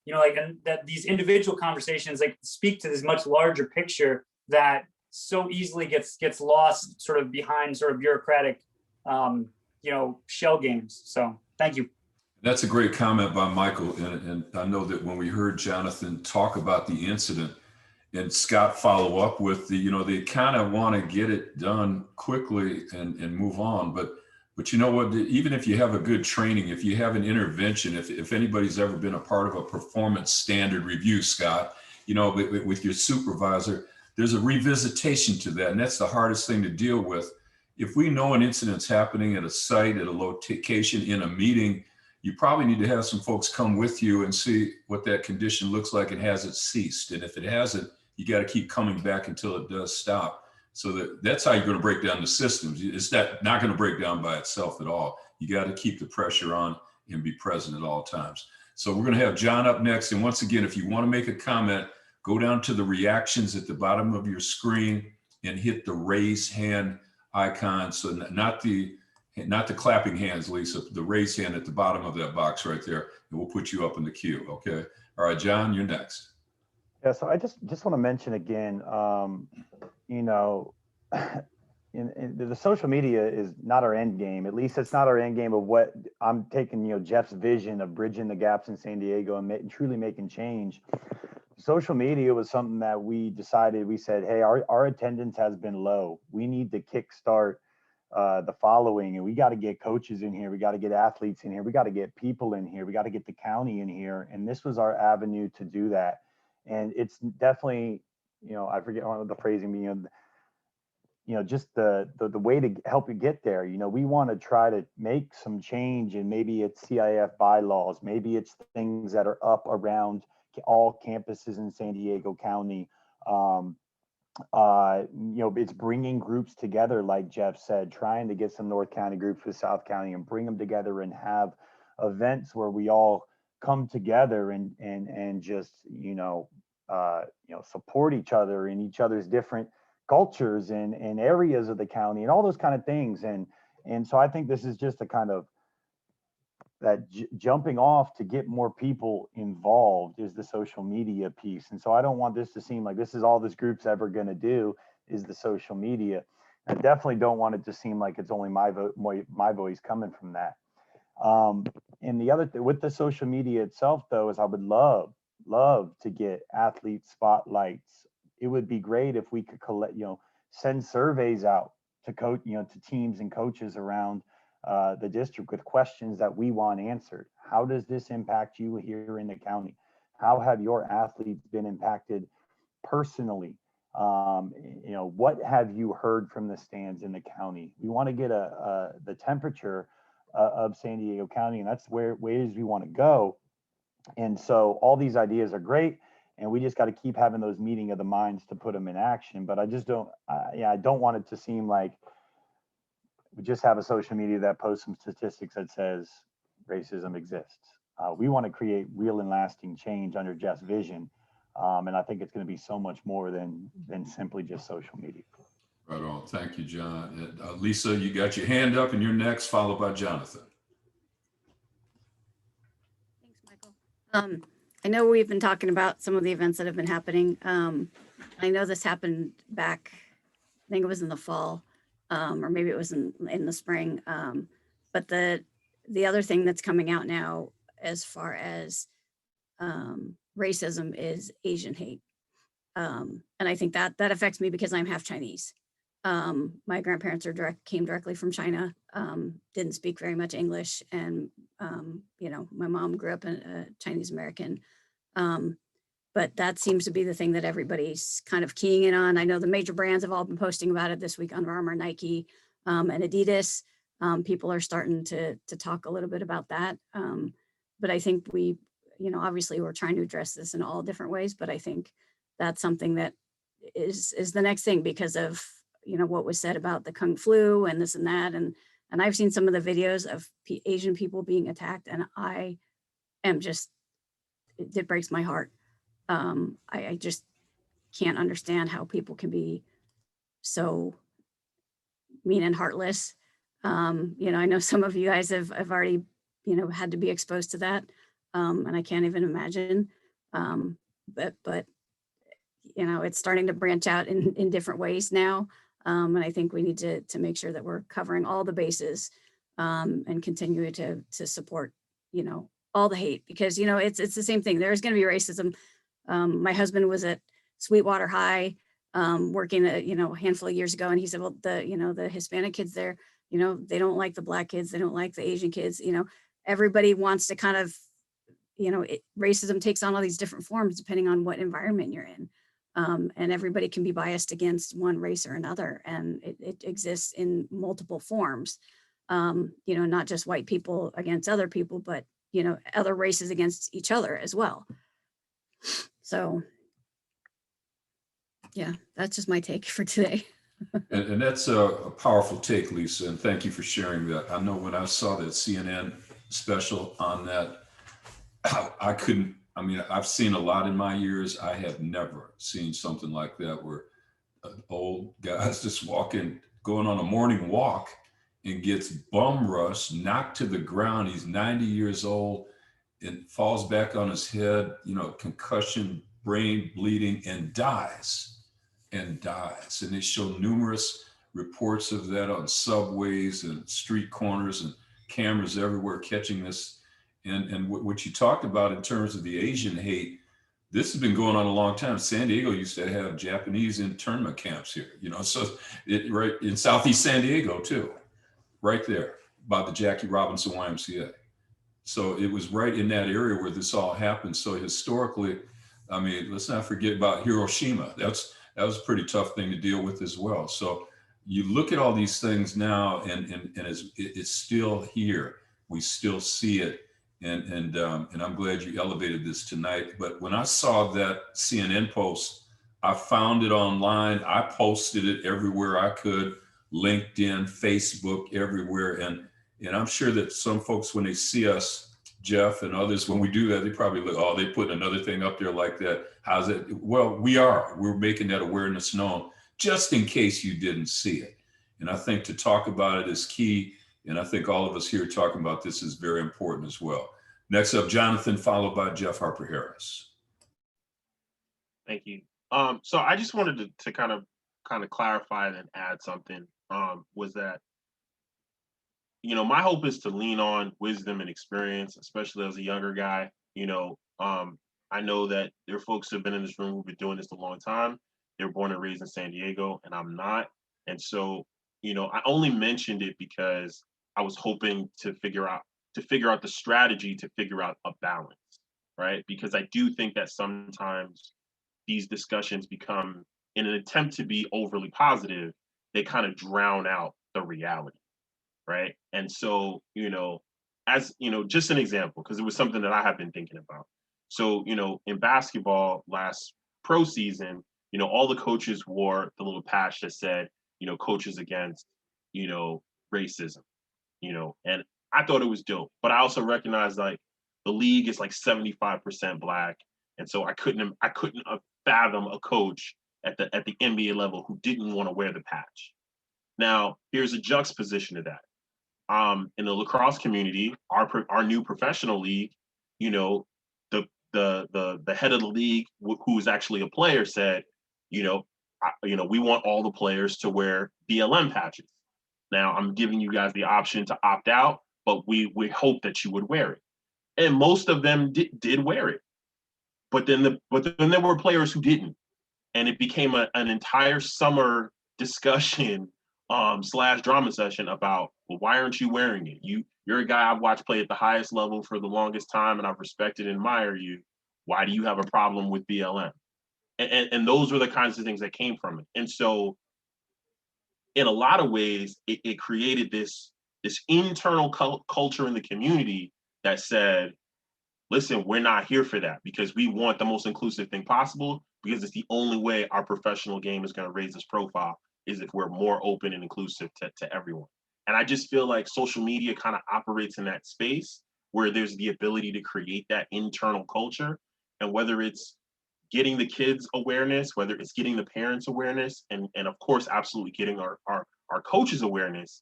you know, like, and that these individual conversations like speak to this much larger picture that so easily gets lost sort of behind sort of bureaucratic, you know, shell games. So thank you. That's a great comment by Michael. And I know that when we heard Jonathan talk about the incident and Scott follow up with the, you know, they kind of want to get it done quickly and move on. But you know what, even if you have a good training, if you have an intervention, if anybody's ever been a part of a performance standard review, Scott, you know, with your supervisor, there's a revisitation to that. And that's the hardest thing to deal with. If we know an incident's happening at a site, at a location, in a meeting, you probably need to have some folks come with you and see what that condition looks like and has it ceased. And if it hasn't, you got to keep coming back until it does stop. So that's how you're going to break down the systems. It's not going to break down by itself at all. You got to keep the pressure on and be present at all times. So we're going to have John up next. And once again, if you want to make a comment, go down to the reactions at the bottom of your screen and hit the raise hand icon. So not the clapping hands, Lisa, the raise hand at the bottom of that box right there, and we'll put you up in the queue. Okay. All right, John, you're next. Yeah, so I just want to mention again, you know, the social media is not our end game. At least it's not our end game of what I'm taking, you know, Jeff's vision of bridging the gaps in San Diego and truly making change. Social media was something that we decided, we said, hey, our attendance has been low. We need to kickstart the following, and we got to get coaches in here. We got to get athletes in here. We got to get people in here. We got to get the county in here. And this was our avenue to do that. And it's definitely, you know, I forget the phrasing, you know, just the way to help you get there. You know, we want to try to make some change, and maybe it's CIF bylaws, maybe it's things that are up around all campuses in San Diego County. You know, it's bringing groups together, like Jeff said, trying to get some North County groups with South County and bring them together and have events where we all come together and just, you know, support each other in each other's different cultures and areas of the county and all those kind of things. And so I think this is just a kind of that jumping off to get more people involved is the social media piece. And so I don't want this to seem like this is all this group's ever going to do is the social media. I definitely don't want it to seem like it's only my voice coming from that. And the other thing with the social media itself, though, is I would love to get athlete spotlights. It would be great if we could collect, you know, send surveys out to coach, you know, to teams and coaches around the district with questions that we want answered. How does this impact you here in the county? How have your athletes been impacted personally? You know, what have you heard from the stands in the county? We want to get the temperature of San Diego County, and that's ways we want to go. And so all these ideas are great, and we just got to keep having those meeting of the minds to put them in action. But I just don't, I don't want it to seem like we just have a social media that posts some statistics that says racism exists. We want to create real and lasting change under Jeff's vision. And I think it's going to be so much more than simply just social media. Right on. Thank you, John. Lisa, you got your hand up and you're next, followed by Jonathan. Thanks, Michael. I know we've been talking about some of the events that have been happening. I know this happened back, I think it was in the fall, or maybe it was in the spring. But the other thing that's coming out now as far as racism is Asian hate. And I think that affects me because I'm half Chinese. My grandparents came directly from China, didn't speak very much English. And, my mom grew up in Chinese American. But that seems to be the thing that everybody's kind of keying in on. I know the major brands have all been posting about it this week, Under Armour, Nike, and Adidas. People are starting to talk a little bit about that. But I think we, obviously we're trying to address this in all different ways, but I think that's something that is the next thing because of, what was said about the Kung flu and this and that. And I've seen some of the videos of Asian people being attacked, and I am just, it breaks my heart. I just can't understand how people can be so mean and heartless. I know some of you guys have already, had to be exposed to that. And I can't even imagine. But it's starting to branch out in different ways now. And I think we need to make sure that we're covering all the bases and continue to support, all the hate, because, it's the same thing. There's going to be racism. My husband was at Sweetwater High working, a handful of years ago. And he said, well, the Hispanic kids there, they don't like the Black kids. They don't like the Asian kids. Everybody wants to kind of, racism takes on all these different forms depending on what environment you're in. And everybody can be biased against one race or another. And it exists in multiple forms, not just white people against other people, but, other races against each other as well. So, yeah, that's just my take for today. And that's a powerful take, Lisa, and thank you for sharing that. I know when I saw that CNN special on that, I've seen a lot in my years. I have never seen something like that where old guys just going on a morning walk and gets bum rushed, knocked to the ground. He's 90 years old and falls back on his head, concussion, brain bleeding, and dies. And they show numerous reports of that on subways and street corners and cameras everywhere catching this. And what you talked about in terms of the Asian hate, this has been going on a long time. San Diego used to have Japanese internment camps here, so right in Southeast San Diego too, right there by the Jackie Robinson YMCA. So it was right in that area where this all happened. So historically, let's not forget about Hiroshima. That was a pretty tough thing to deal with as well. So you look at all these things now, and it's still here. We still see it. And I'm glad you elevated this tonight. But when I saw that CNN post, I found it online. I posted it everywhere I could, LinkedIn, Facebook, everywhere. And I'm sure that some folks, when they see us, Jeff and others, when we do that, they probably look, oh, they put another thing up there like that. How's it? Well, we're making that awareness known just in case you didn't see it. And I think to talk about it is key. And I think all of us here talking about this is very important as well. Next up, Jonathan, followed by Jeff Harper-Harris. Thank you. So I just wanted to kind of clarify and add something, was that, my hope is to lean on wisdom and experience, especially as a younger guy. I know that there are folks who have been in this room who've been doing this a long time. They were born and raised in San Diego, and I'm not. And so, I only mentioned it because I was hoping to figure out the strategy to figure out a balance, right? Because I do think that sometimes these discussions become, in an attempt to be overly positive, they kind of drown out the reality, right? And so, as just an example, because it was something that I have been thinking about. So, in basketball last pro season, all the coaches wore the little patch that said, coaches against, racism, and I thought it was dope. But I also recognized like the league is like 75% Black. And so I couldn't fathom a coach at the NBA level who didn't want to wear the patch. Now, here's a juxtaposition to that. In the lacrosse community, our new professional league, the the head of the league, who is actually a player, said, we want all the players to wear BLM patches. Now I'm giving you guys the option to opt out, but we hope that you would wear it. And most of them did wear it. But then there were players who didn't. And it became an entire summer discussion / drama session about, well, why aren't you wearing it? You're a guy I've watched play at the highest level for the longest time, and I've respected and admired you. Why do you have a problem with BLM? And those were the kinds of things that came from it. And so in a lot of ways, it created this internal culture in the community that said, listen, we're not here for that, because we want the most inclusive thing possible, because it's the only way our professional game is going to raise its profile, is if we're more open and inclusive to everyone. And I just feel like social media kind of operates in that space where there's the ability to create that internal culture. And whether it's getting the kids awareness, whether it's getting the parents awareness, and of course, absolutely getting our coaches awareness,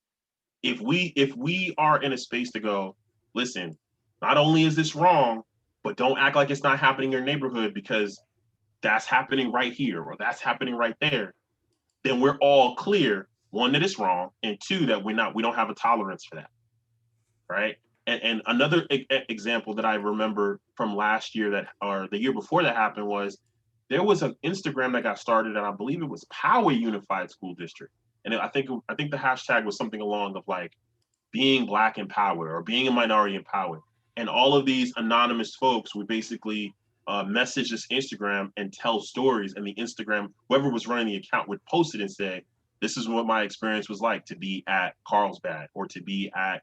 if we are in a space to go, listen, not only is this wrong, but don't act like it's not happening in your neighborhood, because that's happening right here or that's happening right there, then we're all clear, one, that it's wrong, and two, that we don't have a tolerance for that, right? And another example that I remember from last year or the year before that happened was, there was an Instagram that got started, and I believe it was Poway Unified School District. And I think the hashtag was something along of like being Black in power or being a minority in power. And all of these anonymous folks would basically message this Instagram and tell stories. And the Instagram, whoever was running the account, would post it and say, this is what my experience was like to be at Carlsbad, or to be at,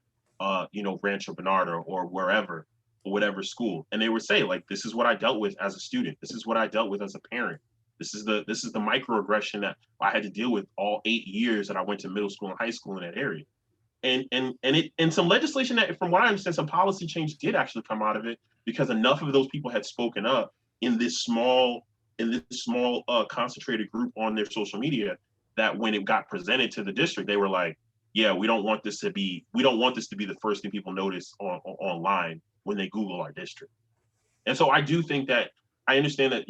Rancho Bernardo, or wherever, or whatever school. And they would say, like, this is what I dealt with as a student. This is what I dealt with as a parent. This is the microaggression that I had to deal with all 8 years that I went to middle school and high school in that area. And some legislation that, from what I understand, some policy change did actually come out of it, because enough of those people had spoken up in this small concentrated group on their social media, that when it got presented to the district, they were like, yeah, we don't want this to be the first thing people notice online when they Google our district. And so I do think that, I understand that,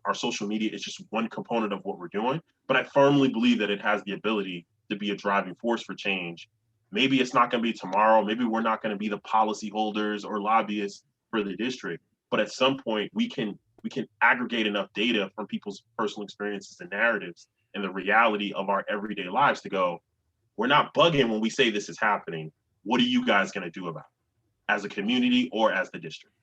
our social media is just one component of what we're doing, but I firmly believe that it has the ability to be a driving force for change. Maybe it's not going to be tomorrow. Maybe we're not going to be the policy holders or lobbyists for the district, but at some point we can aggregate enough data from people's personal experiences and narratives and the reality of our everyday lives to go, we're not bugging when we say this is happening. What are you guys going to do about it as a community or as the district?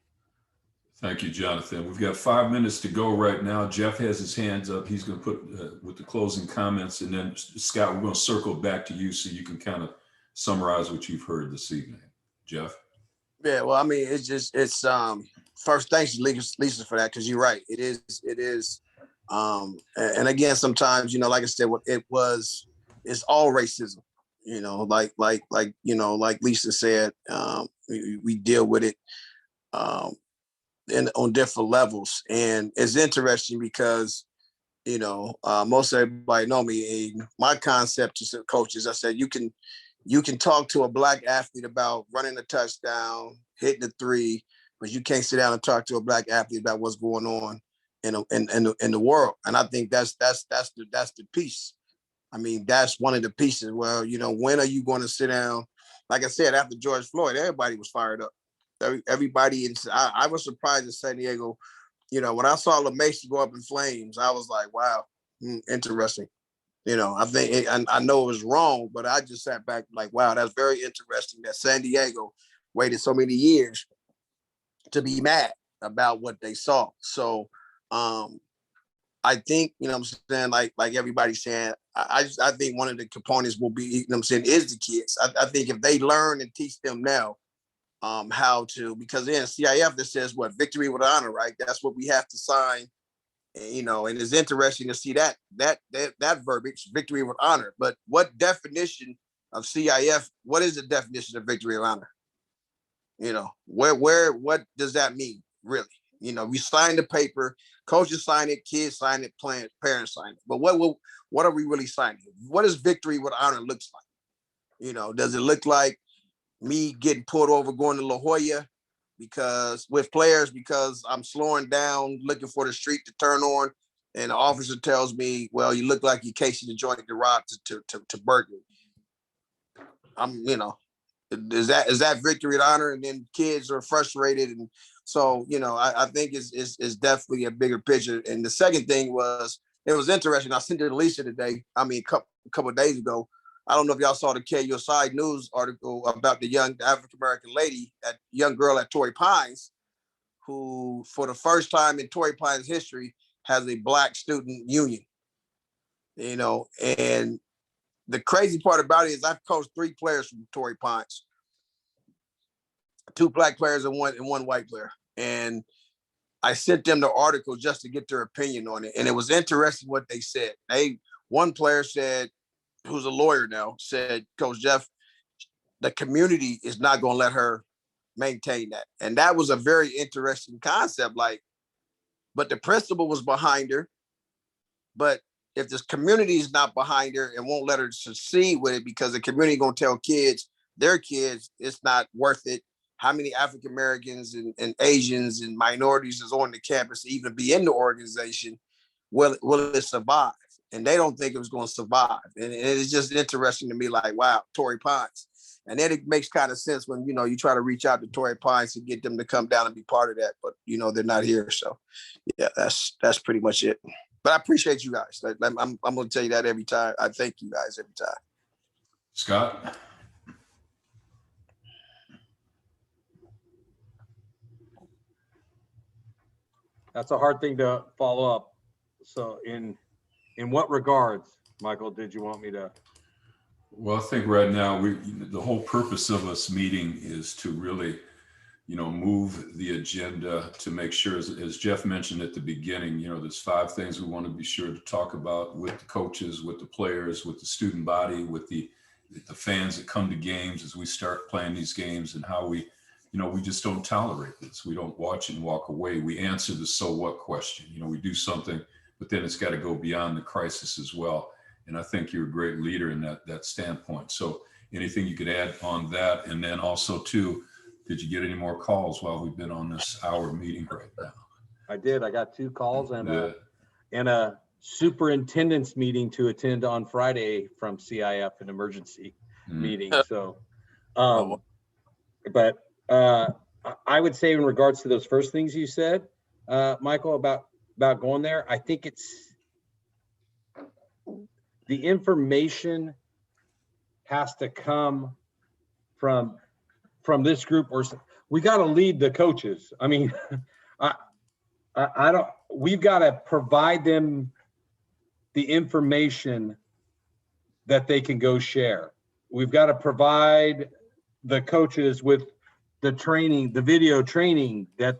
Thank you, Jonathan. We've got 5 minutes to go right now. Jeff has his hands up. He's going to put with the closing comments, and then Scott, we're going to circle back to you so you can kind of summarize what you've heard this evening. Jeff? Yeah, well, I mean, it's first, thanks, Lisa, for that, because you're right. It is. And again, sometimes, like I said, it's all racism, like Lisa said, we deal with it on different levels. And it's interesting because, most everybody know me. My concept to coaches, I said, you can talk to a Black athlete about running a touchdown, hitting a three, but you can't sit down and talk to a Black athlete about what's going on in the world. And I think that's the piece. I mean, that's one of the pieces. Well, when are you going to sit down? Like I said, after George Floyd, everybody was fired up. Everybody, I was surprised in San Diego. When I saw La Mesa go up in flames, I was like, wow, interesting. I think, I know it was wrong, but I just sat back like, wow, that's very interesting that San Diego waited so many years to be mad about what they saw. So I think, I'm saying, like everybody's saying, I think one of the components will be, I'm saying, is the kids. I think if they learn and teach them now how to, because in CIF that says what, victory with honor, right? That's what we have to sign. And it's interesting to see that verbiage, victory with honor. But what definition of CIF, what is the definition of victory with honor? What does that mean, really? We sign the paper, coaches sign it, kids sign it, parents sign it. But what are we really signing? What does victory with honor looks like? Does it look like me getting pulled over going to La Jolla because I'm slowing down, looking for the street to turn on, and the officer tells me, "Well, you look like you're casing the joint to rob to burglary." Is that victory and honor? And then kids are frustrated, and so I think it's definitely a bigger picture. And the second thing was, it was interesting. I sent it to Lisa today. I mean, a couple of days ago. I don't know if y'all saw the KUSI News article about the young African-American lady, that young girl at Torrey Pines, who for the first time in Torrey Pines history has a Black student union. And the crazy part about it is I've coached 3 players from Torrey Pines, 2 Black players and one white player. And I sent them the article just to get their opinion on it. And it was interesting what they said. One player said, who's a lawyer now, said, "Coach Jeff, the community is not going to let her maintain that." And that was a very interesting concept. But the principal was behind her. But if this community is not behind her and won't let her succeed with it, because the community going to tell their kids, it's not worth it. How many African Americans and Asians and minorities is on the campus to even be in the organization? Will it survive? And they don't think it was going to survive. And it's just interesting to me, wow, Torrey Pines. And then it makes kind of sense when, you try to reach out to Torrey Pines to get them to come down and be part of that. But, they're not here. So, yeah, that's pretty much it. But I appreciate you guys. I'm going to tell you that every time. I thank you guys every time. Scott? That's a hard thing to follow up. So in what regards, Michael, did you want me to? Well, I think right now the whole purpose of us meeting is to really, move the agenda to make sure, as Jeff mentioned at the beginning, there's 5 things we want to be sure to talk about with the coaches, with the players, with the student body, with the fans that come to games as we start playing these games, and how we just don't tolerate this. We don't watch and walk away. We answer the so what question. We do something, but then it's got to go beyond the crisis as well. And I think you're a great leader in that standpoint. So anything you could add on that? And then also too, did you get any more calls while we've been on this hour meeting right now? I did. I got 2 calls and a superintendent's meeting to attend on Friday from CIF, an emergency meeting. So, but I would say in regards to those first things you said, Michael, about going there, I think it's the information has to come from this group, or we got to lead the coaches. I mean, we've got to provide them the information that they can go share. We've got to provide the coaches with the training, the video training that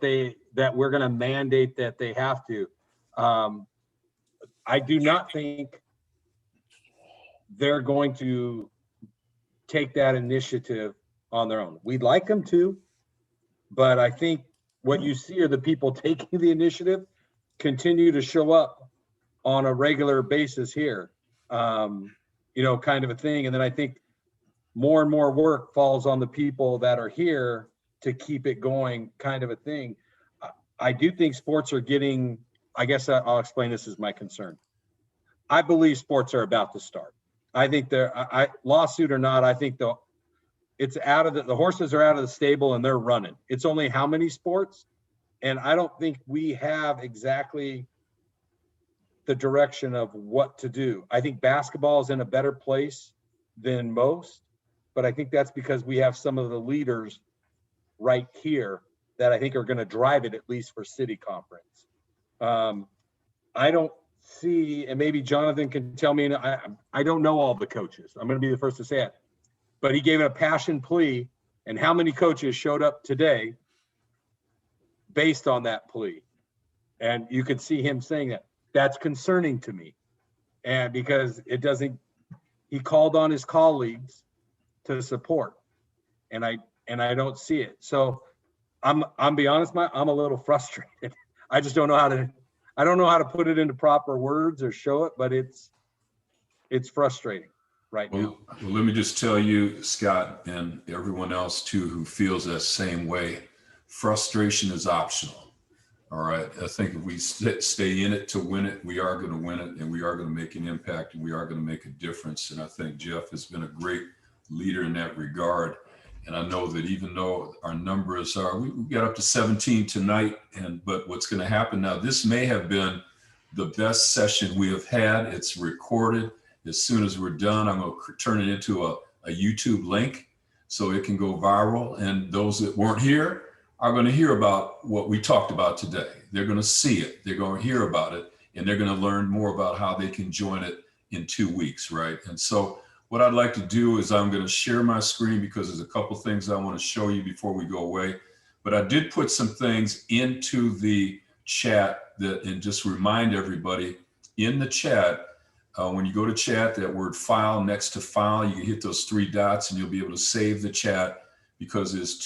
we're going to mandate that they have to. I do not think they're going to take that initiative on their own. We'd like them to, but I think what you see are the people taking the initiative continue to show up on a regular basis here, kind of a thing. And then I think more and more work falls on the people that are here to keep it going, kind of a thing. I do think sports are getting, I guess I'll explain this as my concern. I believe sports are about to start. I think lawsuit or not, I think the horses are out of the stable and they're running. It's only how many sports? And I don't think we have exactly the direction of what to do. I think basketball is in a better place than most, but I think that's because we have some of the leaders right here that I think are going to drive it, at least for city conference. I don't see, and maybe Jonathan can tell me, I don't know all the coaches. I'm going to be the first to say it, but he gave it a passion plea, and how many coaches showed up today based on that plea? And you could see him saying that. That's concerning to me. And because he called on his colleagues to support, and I don't see it. So I'm be honest, I'm a little frustrated. I just don't know how to put it into proper words or show it, but it's frustrating right now. Well, let me just tell you, Scott, and everyone else too, who feels that same way. frustration is optional. All right. I think if we stay in it to win it, we are going to win it, and we are going to make an impact, and we are going to make a difference. And I think Jeff has been a great leader in that regard. And I know that even though our numbers are, we got up to 17 tonight, but what's going to happen now, this may have been the best session we have had. It's recorded. As soon as we're done, I'm going to turn it into a YouTube link so it can go viral. And those that weren't here are going to hear about what we talked about today. They're going to see it. They're going to hear about it, and they're going to learn more about how they can join it in 2 weeks, right? And so what I'd like to do is I'm going to share my screen because there's a couple things I want to show you before we go away. But I did put some things into the chat and just remind everybody in the chat, when you go to chat, that word file next to file, you hit those 3 dots and you'll be able to save the chat, because there's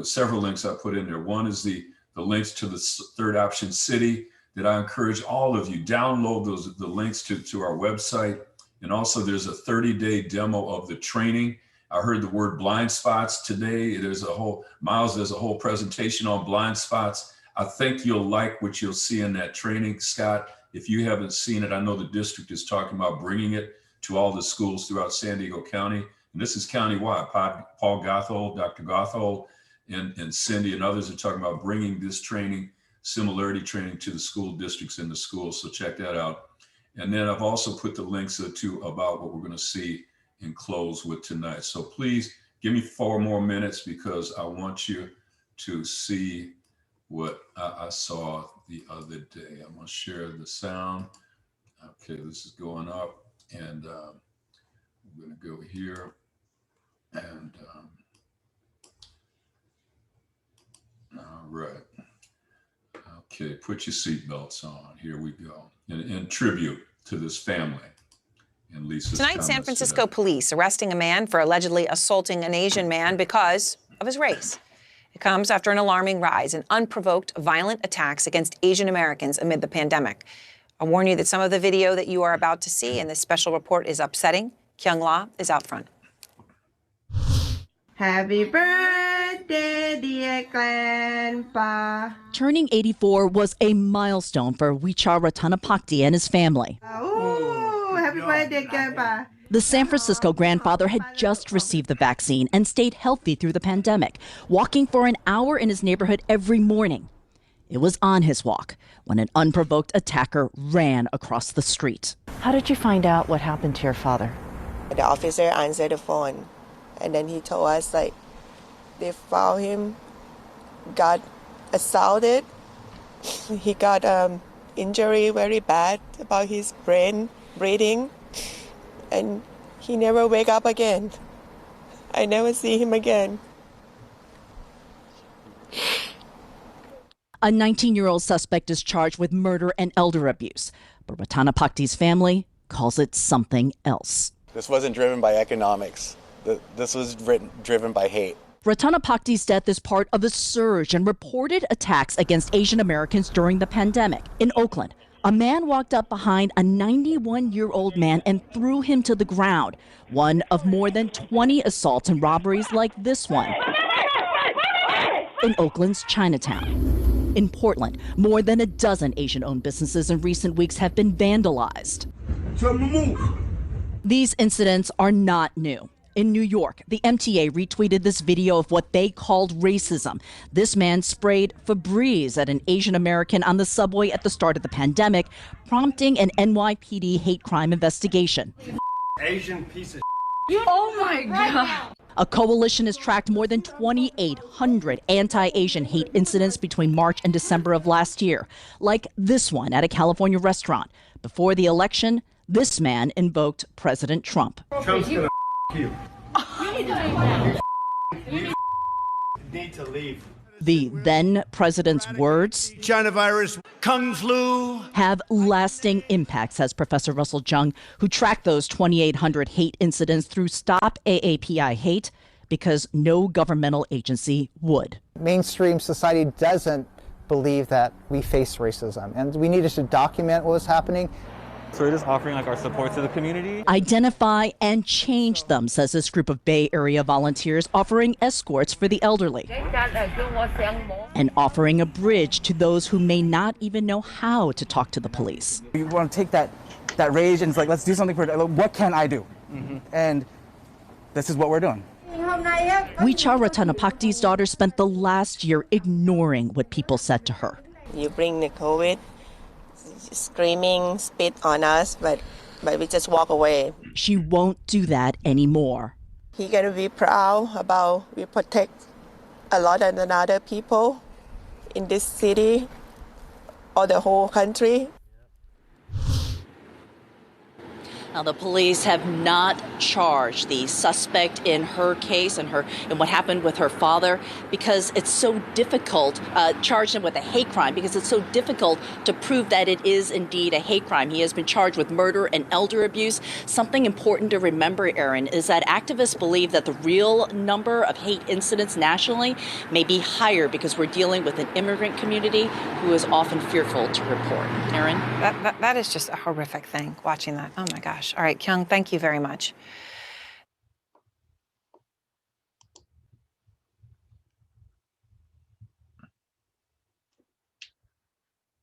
several links I put in there. One is the links to the third option city that I encourage all of you download the links to our website. And also there's a 30-day demo of the training. I heard the word blind spots today. Miles does a whole presentation on blind spots. I think you'll like what you'll see in that training, Scott. If you haven't seen it, I know the district is talking about bringing it to all the schools throughout San Diego County. And this is countywide. Paul Gothold, Dr. Gothold, and Cindy and others are talking about bringing this training, similarity training, to the school districts and the schools. So check that out. And then I've also put the links to about what we're going to see and close with tonight. So please give me 4 more minutes, because I want you to see what I saw the other day. I'm going to share the sound. Okay, this is going up, and I'm going to go here. And all right. Okay, put your seatbelts on. Here we go. In tribute to this family. And Lisa's Tonight, San comments Francisco today. police arresting a man for allegedly assaulting an Asian man because of his race. It comes after an alarming rise in unprovoked violent attacks against Asian Americans amid the pandemic. I warn you that some of the video that you are about to see in this special report is upsetting. Kyung La is out front. Happy birthday, dear Grandpa. Turning 84 was a milestone for Wicha Ratanapakdi and his family. Oh, happy birthday, Grandpa. The San Francisco grandfather had just received the vaccine and stayed healthy through the pandemic, walking for an hour in his neighborhood every morning. It was on his walk when an unprovoked attacker ran across the street. How did you find out what happened to your father? The officer answered the phone, and then he told us, like, they found him, got assaulted. He got injury very bad about his brain breathing, and he never wake up again. I never see him again. A 19-year-old suspect is charged with murder and elder abuse, but Ratanapakdi's family calls it something else. This wasn't driven by economics. This was driven by hate. Ratanapakdi's death is part of a surge in reported attacks against Asian Americans during the pandemic. In Oakland, a man walked up behind a 91-year-old man and threw him to the ground. One of more than 20 assaults and robberies like this one in Oakland's Chinatown. In Portland, more than a dozen Asian-owned businesses in recent weeks have been vandalized. These incidents are not new. In New York, the MTA retweeted this video of what they called racism. This man sprayed Febreze at an Asian American on the subway at the start of the pandemic, prompting an NYPD hate crime investigation. Asian piece of Oh my God. A coalition has tracked more than 2,800 anti-Asian hate incidents between March and December of last year, like this one at a California restaurant. Before the election, this man invoked President Trump. Trump's gonna you. You need to leave. The then president's words, China virus, Kung flu, have lasting impacts, says Professor Russell Jung, who tracked those 2,800 hate incidents through Stop AAPI Hate, because no governmental agency would. Mainstream society doesn't believe that we face racism, and we needed to document what was happening So we're just offering like our support to the community. Identify and change them, says this group of Bay Area volunteers offering escorts for the elderly and offering a bridge to those who may not even know how to talk to the police. We want to take that rage and it's like, let's do something for it. What can I do? And this is what we're doing. Wicha Ratanapakti's daughter spent the last year ignoring what people said to her. You bring the COVID, screaming, spit on us, but we just walk away. She won't do that anymore. He gotta be proud about we protect a lot of other people in this city or the whole country. Now, the police have not charged the suspect in her case and what happened with her father because it's so difficult, charged him with a hate crime because it's so difficult to prove that it is indeed a hate crime. He has been charged with murder and elder abuse. Something important to remember, Aaron, is that activists believe that the real number of hate incidents nationally may be higher because we're dealing with an immigrant community who is often fearful to report. Aaron? That is just a horrific thing, watching that. Oh my gosh. All right, Kyung, thank you very much.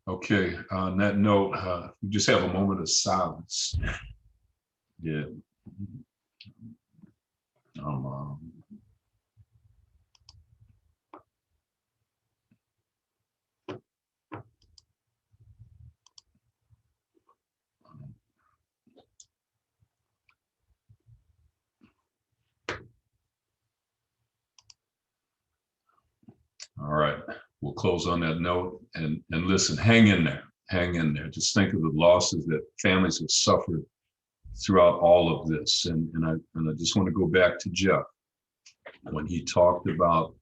Okay, on that note, we just have a moment of silence. Yeah. All right, we'll close on that note and listen, hang in there, hang in there. Just think of the losses that families have suffered throughout all of this. And I just want to go back to Jeff when he talked about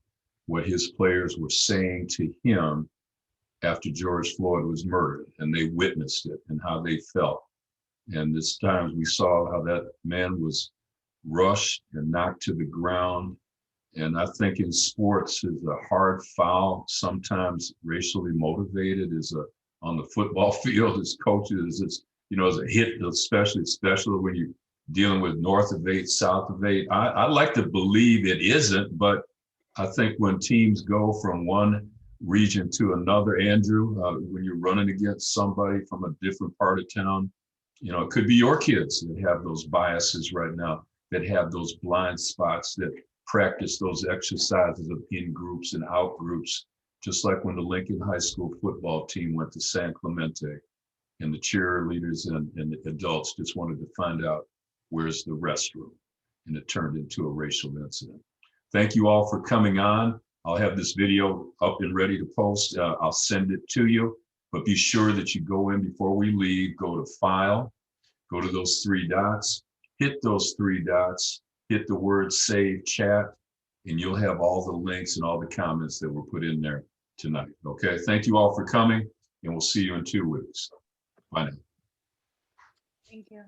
what his players were saying to him after George Floyd was murdered and they witnessed it and how they felt. And this times we saw how that man was rushed and knocked to the ground. And I think in sports is a hard foul, sometimes racially motivated, on the football field as coaches, as a hit, especially when you're dealing with north of 8, south of 8. I like to believe it isn't, but I think when teams go from one region to another, Andrew, when you're running against somebody from a different part of town, it could be your kids that have those biases right now, that have those blind spots, that practice those exercises of in groups and out groups, just like when the Lincoln High School football team went to San Clemente and the cheerleaders and the adults just wanted to find out where's the restroom, and it turned into a racial incident. Thank you all for coming on. I'll have this video up and ready to post. I'll send it to you, but be sure that you go in before we leave, go to File, go to those 3 dots, hit those 3 dots, hit the word Save Chat, and you'll have all the links and all the comments that were put in there tonight. Okay, thank you all for coming, and we'll see you in 2 weeks. Bye now. Thank you.